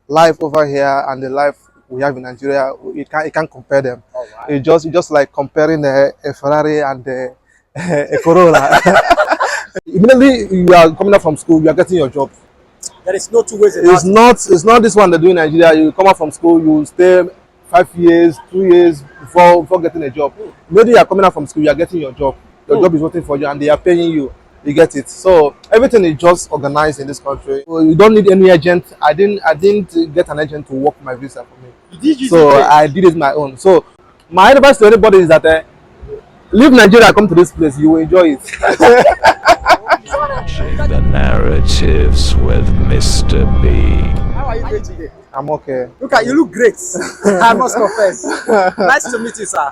life over here and the life we have in Nigeria, it can't compare them. All right. It's just like comparing a Ferrari and a Corolla. Immediately you are coming out from school, you are getting your job. There is no two ways It's about it. not it's not this one they do in Nigeria. You come out from school, you stay 5 years, 2 years before getting a job. Maybe you are coming out from school, you are getting your job. Your job is waiting for you and they are paying you. You get it. So everything is just organized in this country. So you don't need any agent. I didn't get an agent to work my visa for me. You did use So it. I did it my own. So my advice to anybody is that leave Nigeria, come to this place, you will enjoy it. Changing the narratives with Mr. B. How are you doing today? I'm okay. Look at you, look great. I must confess. Nice to meet you, sir.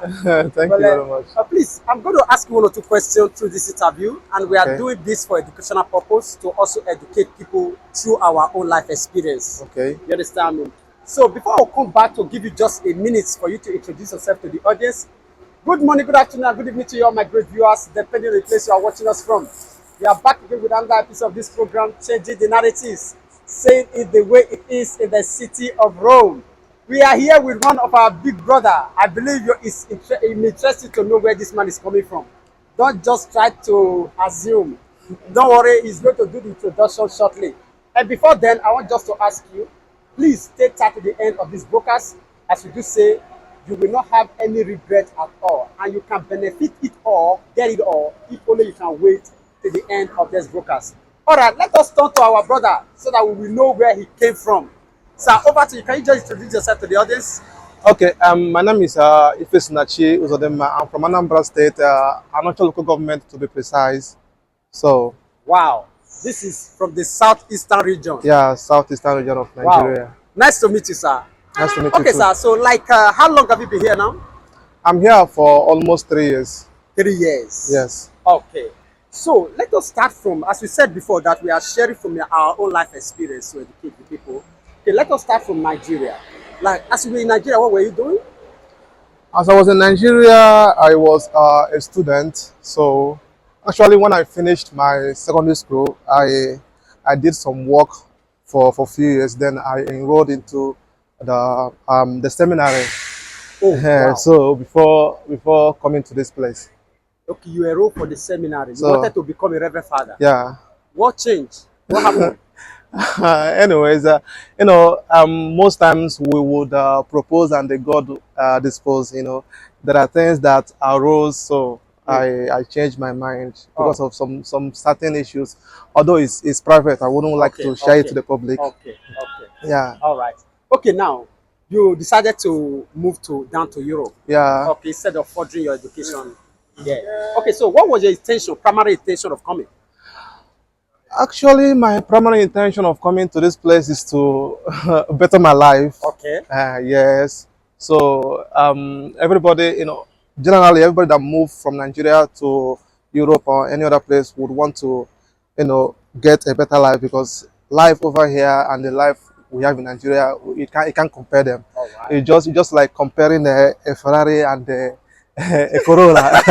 Thank Well, you very much. please, I'm going to ask you one or two questions through this interview, and we are Okay. doing this for educational purpose to also educate people through our own life experience. Okay. You understand me? So before I come back to give you just a minute for you to introduce yourself to the audience, good morning, good afternoon, and good evening to you all my great viewers, depending on the place you are watching us from. We are back again with another episode of this program, Changing the Narratives, saying it the way it is in the city of Rome. We are here with one of our big brother. I believe it's interesting to know where this man is coming from. Don't just try to assume. Don't worry, he's going to do the introduction shortly. And before then, I want just to ask you, please stay tight to the end of this broadcast. As we do say, you will not have any regret at all, and you can benefit it all, get it all, if only you can wait to the end of this broadcast. All right, let us turn to our brother so that we will know where he came from. Sir, over to you. Can you just introduce yourself to the audience? Okay, my name is Ifes Nachi Uzodema. I'm from Anambra State, Anocha local government to be precise. So, Wow, this is from the southeastern region. yeah, southeastern region of Wow, Nigeria. nice to meet you, sir. Nice to meet you Okay, too. sir. So, like, how long have you been here now? I'm here for almost 3 years. 3 years. Yes. Okay. So let us start from, as we said before, that we are sharing from our own life experience to educate the people. Okay, let us start from Nigeria. Like, as you were in Nigeria, what were you doing? As I was in Nigeria, I was a student. So, actually, when I finished my secondary school, I did some work for a few years. Then I enrolled into the seminary. Oh, wow. So before coming to this place. Okay, you enrolled for the seminary. You So wanted to become a reverend father. yeah. What changed? What happened? Anyways, most times we would propose and the God dispose. There are things that arose, so I changed my mind because of some certain issues. Although it's private, I wouldn't like Okay, to share it okay, to the public. okay, okay. Yeah, All right. Okay, now you decided to move down to Europe. yeah. Okay, instead of furthering your education. Yeah. Okay, so what was your intention, primary intention of coming? Actually, my primary intention of coming to this place is to better my life. Okay. Yes. So everybody, generally everybody that moved from Nigeria to Europe or any other place would want to, get a better life because life over here and the life we have in Nigeria, it can't compare them. All right. It's just like comparing a Ferrari and a Corolla.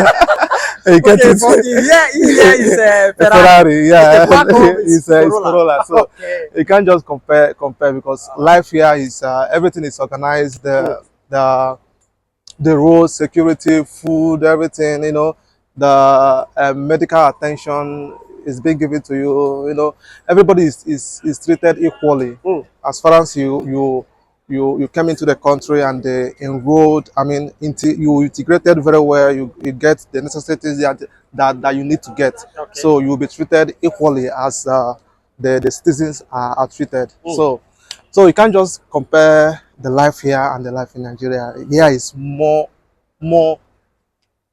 You get Okay, it? but here is a A Ferrari. Ferrari, yeah, The back home is it's Corolla. Corolla. So Okay. you can't just compare because life here is everything is organized. The roads, security, food, everything. The medical attention is being given to you. Everybody is treated equally Mm. as far as you came into the country and they enrolled. I mean, you integrated very well. You get the necessities that you need to get. Okay. So you will be treated equally as the citizens are treated. Mm. So you can't just compare the life here and the life in Nigeria. Here is more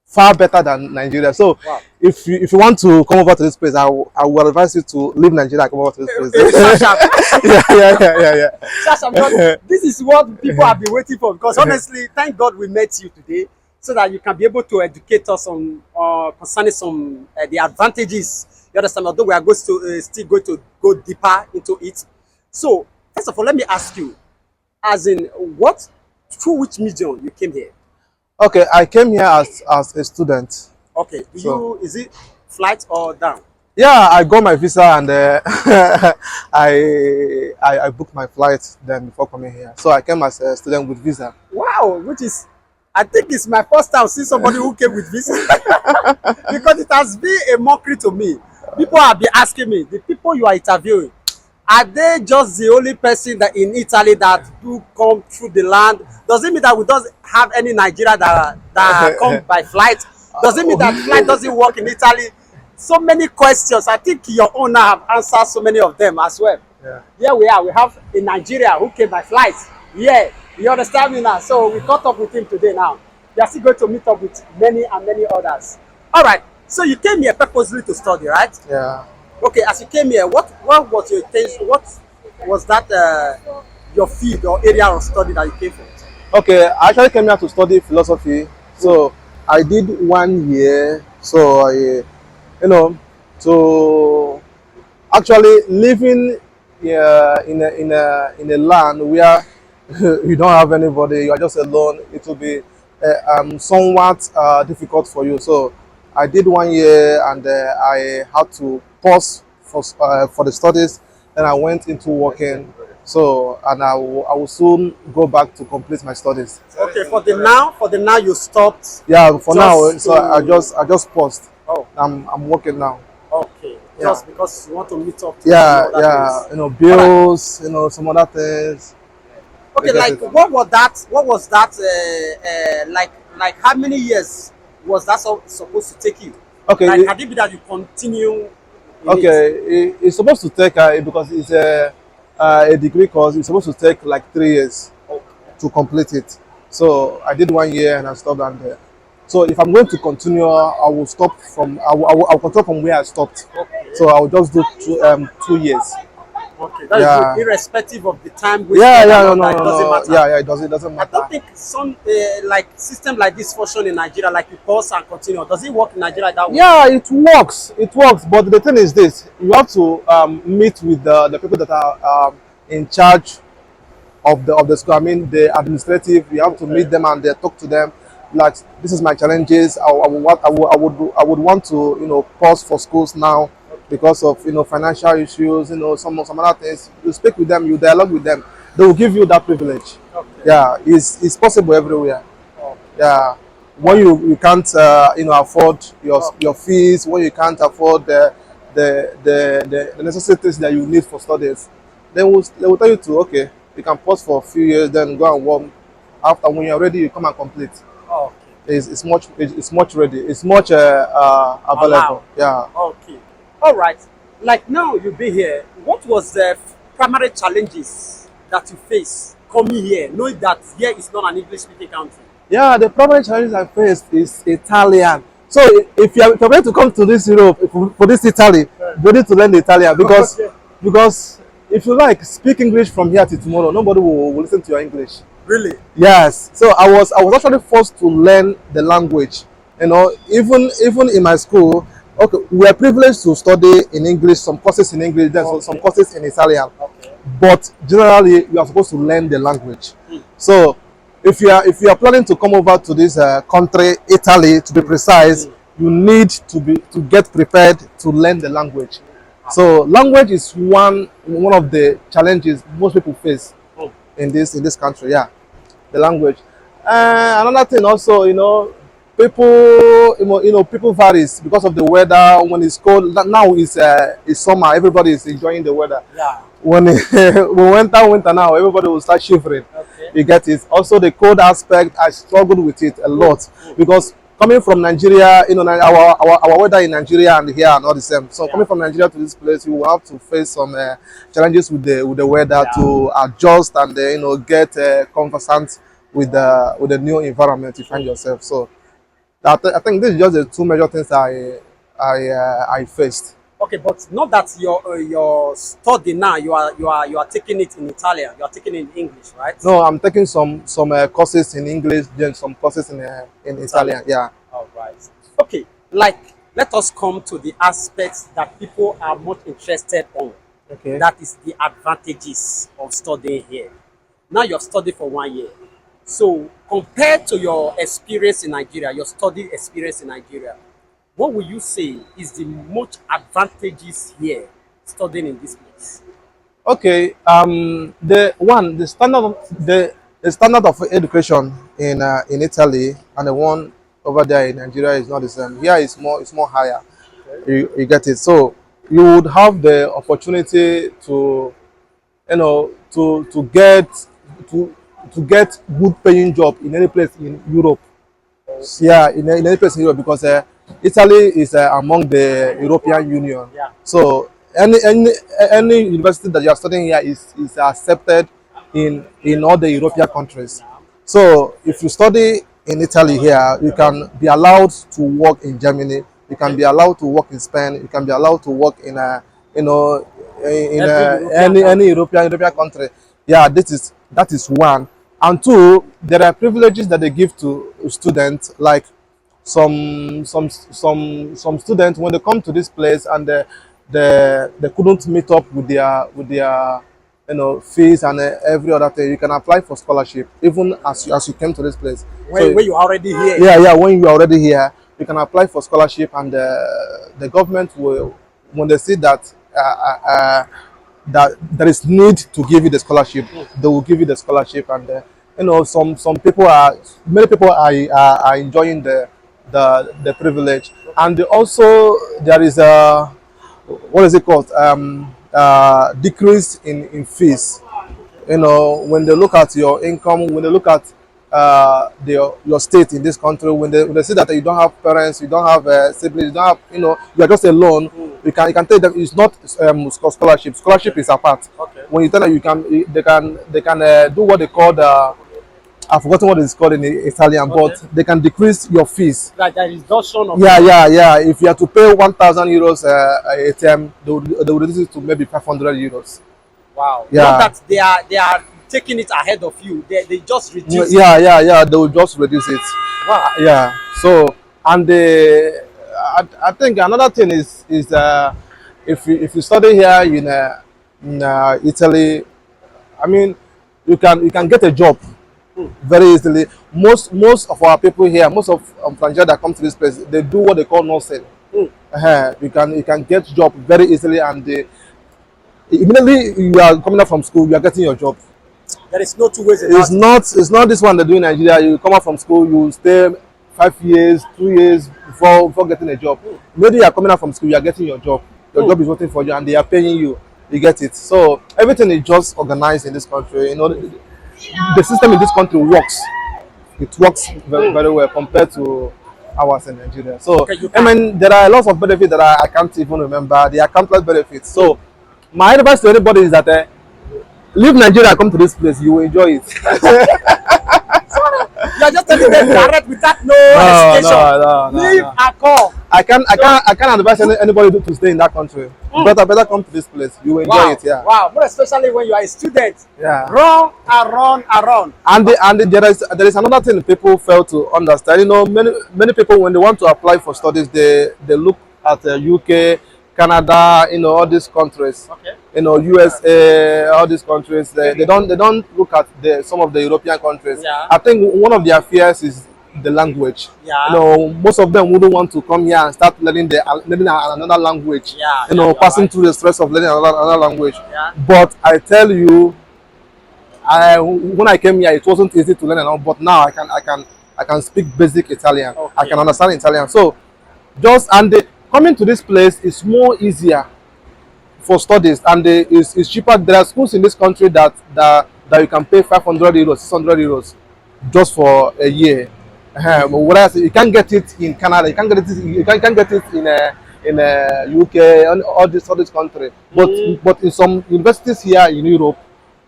far better than Nigeria. So Wow. if you want to come over to this place, I will advise you to leave Nigeria and come over to this place. Yeah. Sasha, because this is what people have been waiting for. Because honestly, thank God we met you today, so that you can be able to educate us on concerning some the advantages. You understand? Although we are going to still going to go deeper into it. So first of all, let me ask you, as in what through which medium you came here? Okay, I came here as a student. Okay, So is it flight or down? Yeah, I got my visa and I booked my flight then before coming here. So I came as a student with visa. Wow, which is, I think it's my first time seeing somebody who came with visa because it has been a mockery to me. People have been asking me, the people you are interviewing, are they just the only person that in Italy that do come through the land? Does it mean that we don't have any Nigeria that come by flight? Does it mean that flight doesn't work in Italy? So many questions. I think your owner have answered so many of them as well. Yeah. Here we are. We have a Nigeria who came by flight. Yeah, you understand me now. So we caught up with him today now. We are still going to meet up with many and many others. All right. So you came here purposely to study, right? Yeah. Okay, as you came here, what was your intention? What was that your field or area of study that you came from? Okay, I actually came here to study philosophy. So I did 1 year. So you know, to actually living in a land where you don't have anybody, you are just alone. It will be somewhat difficult for you. So I did 1 year and I had to pause for the studies. Then I went into working. So and I will soon go back to complete my studies. Okay, for the now you stopped. Yeah, for now. Just So I just paused. Oh, I'm working now. okay. Yeah. Just because you want to meet up to some Yeah, other yeah. things. You know, All right. bills. You know, some other things. Okay, You get like it. what was that? What was that? Like how many years was that supposed to take you? Okay, Like had it been that you continue in it? okay. It's supposed to take because it's a degree course. It's supposed to take like 3 years Okay. to complete it. So I did 1 year and I stopped and so if I'm going to continue, I will stop from I will continue from where I stopped. Okay. So I will just do 2 years. Okay, that is good. Yeah. Irrespective of the time Yeah, wasted and yeah, no, all no, that, it no, doesn't no. matter. Yeah, yeah, it doesn't I don't matter. think some like system like this function in Nigeria, like you pause and continue. Does it work in Nigeria that way? Yeah, it works. It works. But the thing is this: you have to meet with the people that are in charge of the school. I mean, the administrative. You have to meet them and talk to them. Like, this is my challenges. I would want to pause for schools now because of financial issues. Some other things. You speak with them. You dialogue with them. They will give you that privilege. Okay. Yeah, it's possible everywhere. Okay. Yeah, when you can't afford your fees, when you can't afford the necessities that you need for studies, then they will tell you to, okay, you can pause for a few years, then go and work. After, when you're ready, you come and complete. Okay. It's much ready, it's much Allow. available. Yeah. Okay. All right. Like now you be here. What was the primary challenges that you face coming here, knowing that here is not an English speaking country? Yeah, the primary challenge I faced is Italian. So if you're going to come to this Europe for this Italy, you need to learn the Italian because Okay. because if you like speak English from here till tomorrow, nobody will listen to your English. Really? Yes. So I was actually forced to learn the language. Even in my school, okay, we are privileged to study in English, some courses in English, then some Okay. courses in Italian. Okay. But generally, you are supposed to learn the language. So if you are planning to come over to this country, Italy, to be precise, you need to get prepared to learn the language. So language is one of the challenges most people face Oh. in this country. Yeah, the language. Another thing also, people people varies because of the weather. When it's cold, now it's summer, everybody is enjoying the weather. Yeah. When we winter now, everybody will start shivering. Okay. You get it. Also the cold aspect, I struggled with it a lot because coming from Nigeria, our weather in Nigeria and here are not the same. So Yeah. coming from Nigeria to this place, you will have to face some challenges with the weather Yeah. to adjust and get conversant with the new environment you find yourself. So I think this is just the two major things I faced. Okay, but not that your study now you are taking it in Italian, you are taking it in English, right? No, I'm taking some courses in English, then some courses in Italian. Yeah. All right. Okay, like let us come to the aspects that people are much interested on. Okay. That is the advantages of studying here. Now you have studied for 1 year. So compared to your experience in Nigeria, your study experience in Nigeria, what will you say is the most advantages here studying in this place? Okay, the standard of education in Italy and the one over there in Nigeria is not the same. Here it's more higher. You get it. So you would have the opportunity to, to to get good paying job in any place in Europe. Yeah, in any place in Europe, because Italy is among the European Union. Yeah. So any university that you are studying here is accepted in all the European countries. So if you study in Italy here, you can be allowed to work in Germany. You can be allowed to work in Spain. You can be allowed to work in a, you know, in Every European any country. European country. Yeah, that is one. And two, there are privileges that they give to students, like some students, when they come to this place and they couldn't meet up with their fees and every other thing, you can apply for scholarship even as you came to this place. So When you're already here. yeah, when you are already here, you can apply for scholarship, and the government will, when they see that that there is need to give you the scholarship, they will give you the scholarship. And some people are many people are enjoying the privilege. And also there is a, what is it called, decrease in fees. When they look at your income, when they look at your state in this country, when they see that you don't have parents, you don't have siblings, you don't have, you are just alone, you can tell them it's not scholarship. Scholarship is apart. Okay. When you tell them, they can do what they call the, I've forgotten what it's called in Italian, Okay. but they can decrease your fees. Like there is reduction of Yeah. If you have to pay 1,000 euros ATM, they will reduce it to maybe 500 euros. wow. Yeah. Not that they are taking it ahead of you. They just reduce it. Yeah. They will just reduce it. Wow. Yeah. So, and I think another thing is if you study here in Italy, I mean, you can get a job very easily. Most of our people here, most of Nigeria that come to this place, they do what they call nursing. You can get job very easily, and immediately you are coming out from school, you are getting your job. There is no two ways about It's it. not this one they do in Nigeria. You come out from school, you stay 5 years, 2 years before getting a job. Maybe you are coming out from school, you are getting your job. Your job is waiting for you, and they are paying you. You get it. So everything is just organized in this country. The system in this country works. It works very well compared to ours in Nigeria. So Okay, you I can. mean, there are lots of benefits that I can't even remember. They are countless benefits. So my advice to anybody is that leave Nigeria, come to this place, you will enjoy it. You are just telling them direct without no No, hesitation. no. Leave and come. I can't advise anybody to stay in that country. Better come to this place. You will enjoy Wow. it. Yeah. Wow. More especially when you are a student. Yeah. Run and run and run. And there is another thing people fail to understand. Many people, when they want to apply for studies, they look at UK, Canada, all these countries. Okay. USA, all these countries. They don't look at some of the European countries. Yeah. I think one of their fears is the language. Yeah. Most of them wouldn't want to come here and start learning another language. Yeah, you're Passing right. through the stress of learning another language. Yeah. But I tell you, when I came here, it wasn't easy to learn and all. But now I can speak basic Italian. Okay. I can understand Italian. So coming to this place is more easier for studies, and it's cheaper. There are schools in this country that you can pay 500 euros, 600 euros just for a year. Whereas you can't get it in Canada, you can't get it in UK and all this country. But in some universities here in Europe,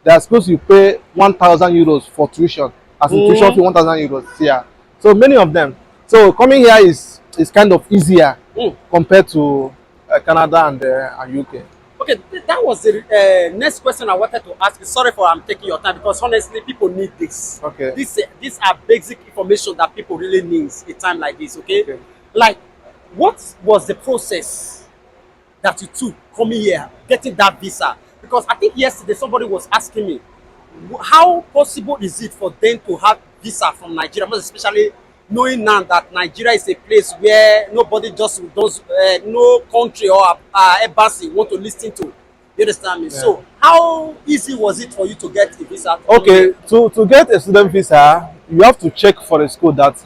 there are schools you pay 1,000 euros for tuition, as in tuition fee 1,000 euros. Yeah. So many of them. So coming here is kind of easier compared to Canada and UK. Okay, that was the next question I wanted to ask you. Sorry for I'm taking your time, because honestly, people need this. Okay. These are basic information that people really need a time like this. Okay? Okay. Like, what was the process that you took coming here, getting that visa? Because I think yesterday somebody was asking me, how possible is it for them to have visa from Nigeria, most especially knowing now that Nigeria is a place where nobody just does, no country or embassy want to listen to. You understand me? Yeah. So how easy was it for you to get a visa? Okay, to get a student visa, you have to check for a school that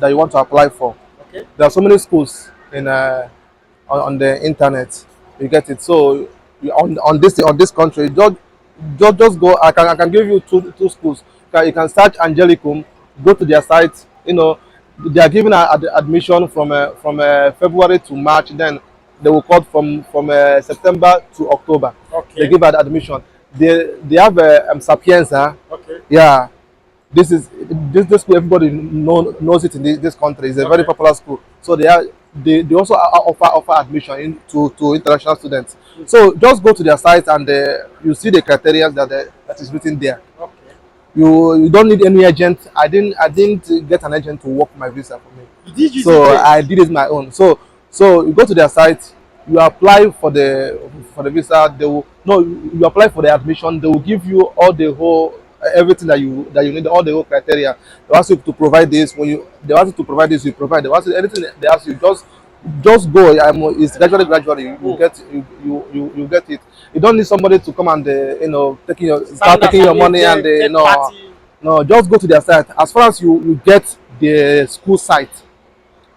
you want to apply for. Okay. There are so many schools in on the internet. You get it. So on this country, just go. I can give you two schools. You can search Angelicum, go to their site. They are giving admission from February to March. Then they will cut from September to October. They Okay. give admission. They have Sapienza. Okay. Yeah, this school, everybody knows it in this country. It's a very Okay. popular school. So they also offer admission to international students. So just go to their site and you see the criteria that is written there. Okay. You don't need any agent. I didn't get an agent to work my visa for me. You did use So it. I did it my own. So you go to their site, you apply for the visa. They will no, you apply for the admission. They will give you all the whole everything that you need, all the whole criteria. They ask you to provide this. When they ask you to provide this, you provide. They ask you anything. They ask you just go. It's gradually you get you get it. You don't need somebody to come and start taking your money and no, just go to their site. As far as you get the school site,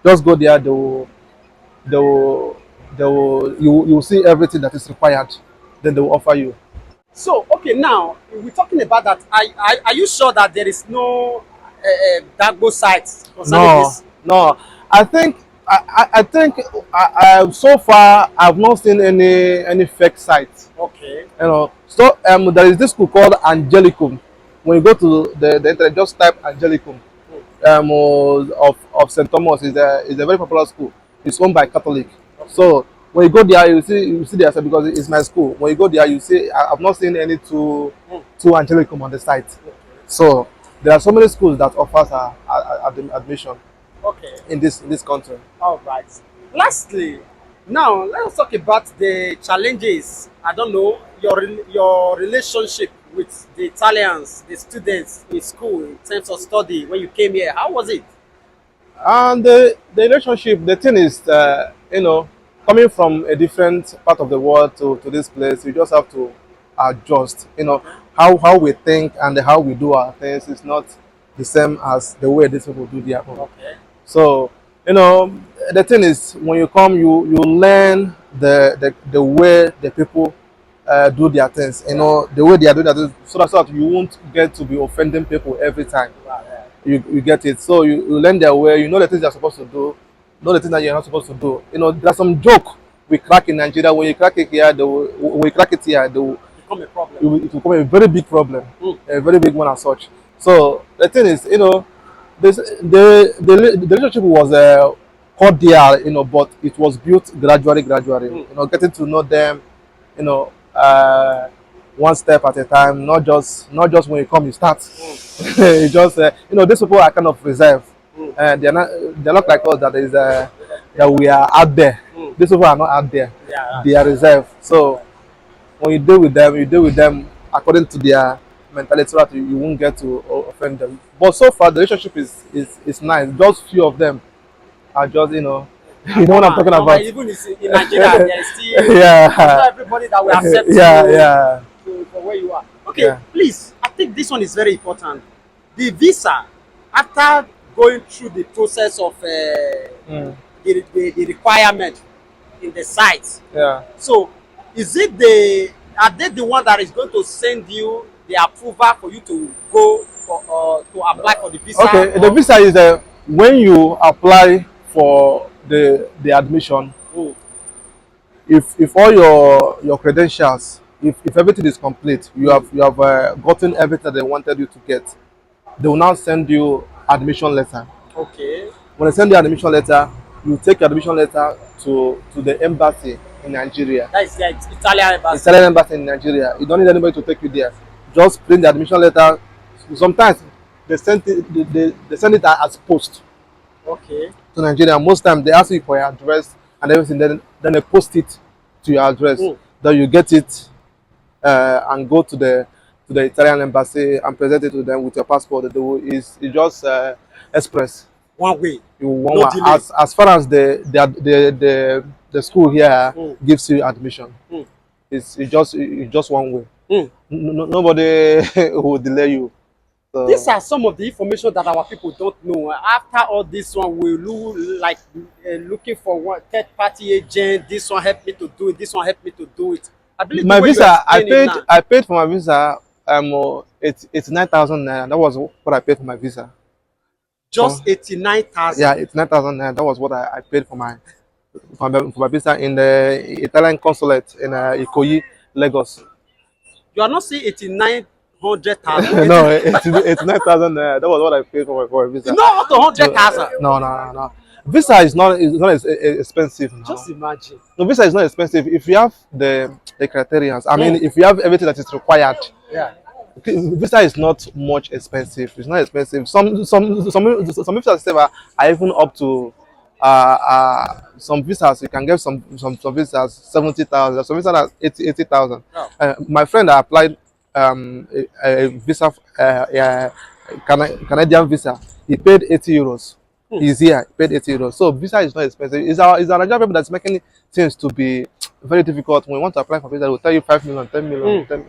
just go there. You will see everything that is required. Then they will offer you. So, okay, now we're talking about that. Are you sure that there is no Dagbo site concerning No, this? no. I think so far I've not seen any fake sites. Okay. So there is this school called Angelicum. When you go to the internet, just type Angelicum. Of St. Thomas is a very popular school. It's owned by Catholic. So when you go there, you see there because it's my school. When you go there, you see I've not seen any two Angelicum on the site. So there are so many schools that offers admission Okay. in this country. All right. Lastly, now let's talk about the challenges. I don't know your relationship with the Italians, the students in school in terms of study when you came here. How was it? And the relationship, the thing is, coming from a different part of the world to this place, you just have to adjust. How we think and how we do our things is not the same as the way these people do their own. Okay. So, the thing is, when you come, you learn the way the people do their things. The way they are doing that, so that you won't get to be offending people every time. You get it. So you learn their way. You know the things you're supposed to do. Know the things that you're not supposed to do. There's some joke we crack in Nigeria. When you crack it here, when you crack it here, Become a problem. it will become a very big problem, Mm. a very big one as such. So the thing is, the relationship was cordial, but it was built gradually. Getting to know them, you know, uh, one step at a time. Not just when you come, you start. You just, these people are kind of reserved. They're not like us that we are out there. These people are not out there. Yeah. They are reserved. So when you deal with them according to their mentality, so that you won't get to offend them. But so far the relationship is nice. Just few of them are just you know what I'm talking about. Even in Nigeria, there is still Yeah. not everybody that will accept Yeah, you yeah. for where you are. Okay, Yeah. please. I think this one is very important. The visa, after going through the process of the requirement in the site. Yeah. So, are they the one that is going to send you the approval for you to go to apply for the visa? Okay. The visa is when you apply for the admission. Oh, If all your credentials, if everything is complete, you have gotten everything they wanted you to get, they will now send you admission letter. okay. When they send you admission letter, you take your admission letter to the embassy in Nigeria. That is the Italian embassy. Italian embassy in Nigeria. You don't need anybody to take you there. Just print the admission letter. Sometimes they send it as post Okay. to Nigeria. Most times they ask you for your address and everything. Then they post it to your address. Then you get it and go to the Italian embassy and present it to them with your passport. It's just express. One way. You one No way. delay. As far as the school here gives you admission, Mm. it's just one way. Mm. Nobody will delay you. These So are some of the information that our people don't know. After all this one, we look like looking for one third party agent. This one helped me to do it. This one helped me to do it. I believe the my way you visa, explain it now. I paid for my visa. 89,000 naira. That was what I paid for my visa. So Just 89,000. yeah, 89,000 naira. That was what I paid for my visa in the Italian consulate in Ikoyi, Lagos. You are not saying 89,000. No, 89,000 naira. That was what I paid for my visa. Not up to So, 100,000. no. Visa is not expensive now. Just imagine. No, visa is not expensive if you have the criteria. I mean, if you have everything that is required. Yeah. Visa is not much expensive. It's not expensive. Some visas are even up to some visas you can get some visas 70,000. Some visas are 80,000. Oh. My friend applied a visa Canadian visa. He paid 80 euros. He's here. He paid 80 euros. So visa is not expensive. It's our Nigerian people that's making things to be very difficult. When we want to apply for visa, they will tell you 5 million, 10 million. 10,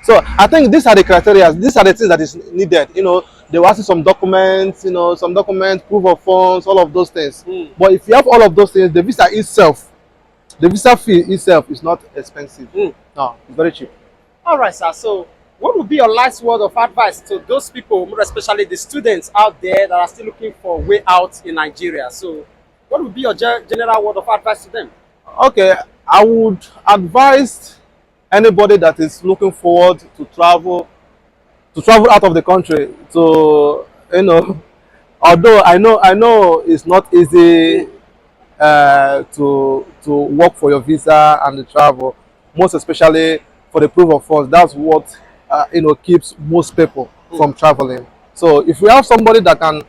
So I think these are the criteria. These are the things that is needed. You know, they will ask you some documents. You know, some documents, proof of funds, all of those things. But if you have all of those things, the visa fee itself is not expensive. No, it's very cheap. All right, sir. So, what would be your last word of advice to those people, more especially the students out there that are still looking for a way out in Nigeria? So, what would be your general word of advice to them? Okay, I would advise anybody that is looking forward to travel out of the country to, you know, although I know it's not easy to work for your visa and the travel, most especially for the proof of funds. That's what keeps most people from traveling. So if you have somebody that can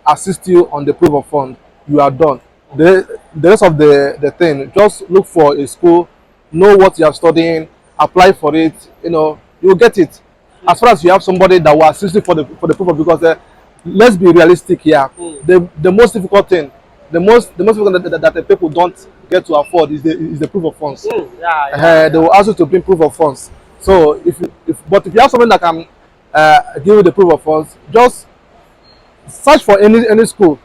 assist you on the proof of fund, you are done. The rest of the thing, just look for a school, know what you are studying, apply for it. You'll get it. As far as you have somebody that will assist you for the proof of, because let's be realistic here. The most difficult thing, the most difficult that the people don't get to afford is the proof of funds. They will ask you to bring proof of funds. So if you have someone that can give you the proof of funds, just search for any school,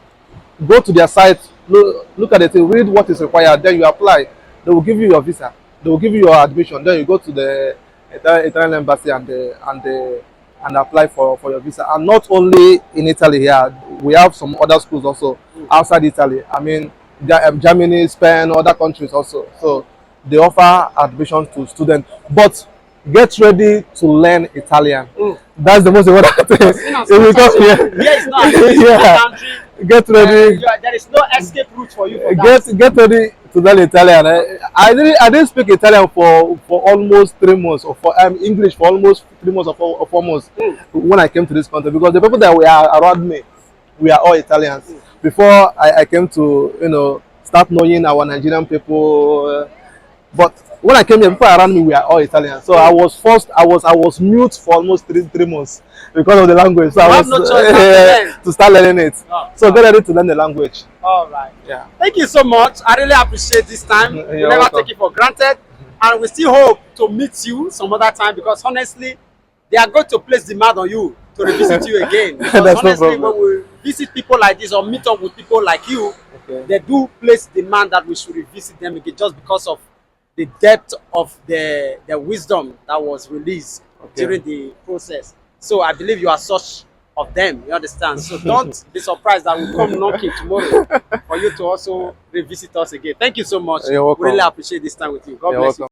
go to their site, look at the thing, read what is required, then you apply. They will give you your visa, they will give you your admission, then you go to the Italian embassy and apply for your visa. And not only in Italy here, we have some other schools also outside Italy. I mean, Germany, Spain, other countries also. So they offer admission to students, but get ready to learn Italian. That's the most important thing. If you come here, get ready. There is no escape route for you. For that. Get ready to learn Italian. I didn't speak Italian for almost 3 months, or for English for almost 3 months or 4 months when I came to this country, because the people that were around me, we are all Italians. Before I came to start knowing our Nigerian people, but when I came here, people around me were all Italian. So I was mute for almost three months because of the language. So I was no choice to start learning it. So get ready to learn the language. All right. Yeah. Thank you so much. I really appreciate this time. We never welcome. take it for granted. And we still hope to meet you some other time, because honestly, they are going to place demand on you to revisit you again. Because That's honestly, no when we visit people like this or meet up with people like you, they do place demand that we should revisit them again, just because of the depth of the wisdom that was released during the process. So I believe you are such of them, you understand? So don't be surprised that we come knocking tomorrow for you to also revisit us again. Thank you so much. You're welcome. We really appreciate this time with you. God You're bless you. welcome.